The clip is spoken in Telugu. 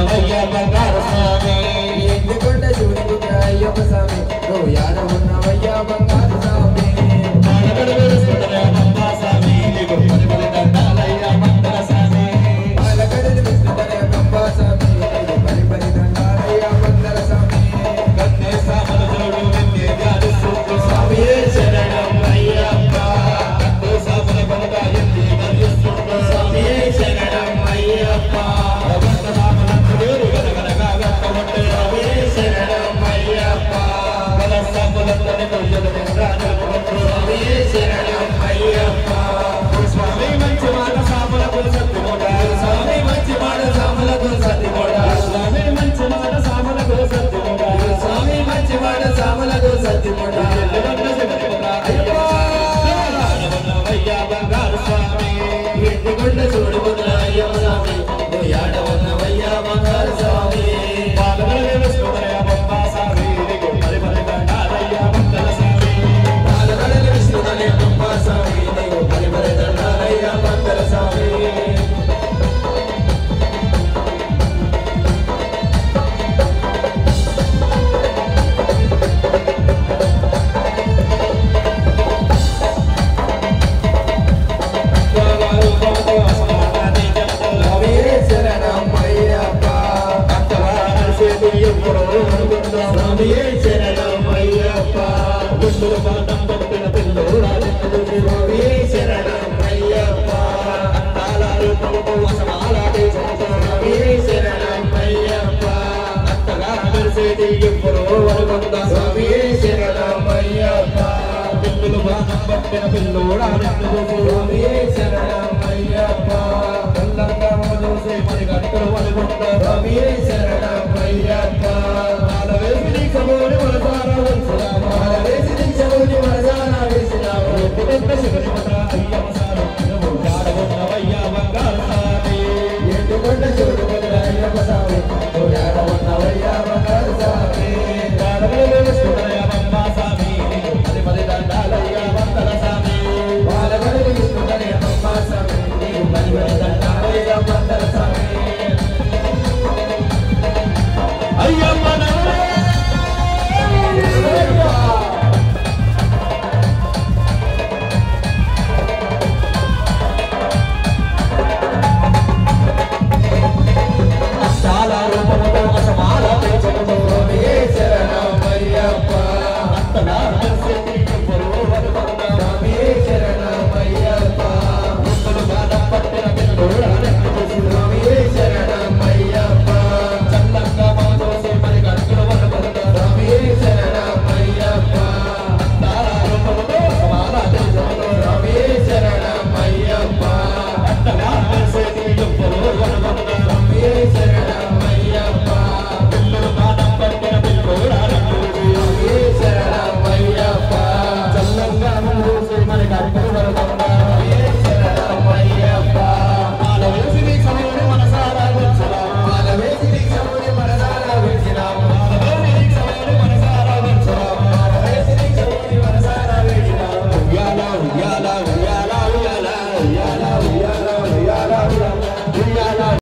ఉన్నవయ్యా బంగారు స్వామి ఎండికొండ శివుని పుత్ర అయ్యప్ప స్వామి నువ్వు యాడ ఉన్నవయ్యా బంగారు స్వామి పాలగడవేడు సుందర బంబా స్వామి నీకు పది పది దండాలయ్యా మంగళ స్వామి పాలగడలు విష్ణుదర బంబా స్వామి నీకు పది పది దండాలయ్యా మంగళ స్వామి కన్నే సామల జోడు నిన్నే ధ్యానిస్తూ స్వామియే శరణం అయ్యప్ప కన్నే సామల బండ ఎత్తి ధ్యానిస్తూ స్వామియే శరణం అయ్యప్ప శరణం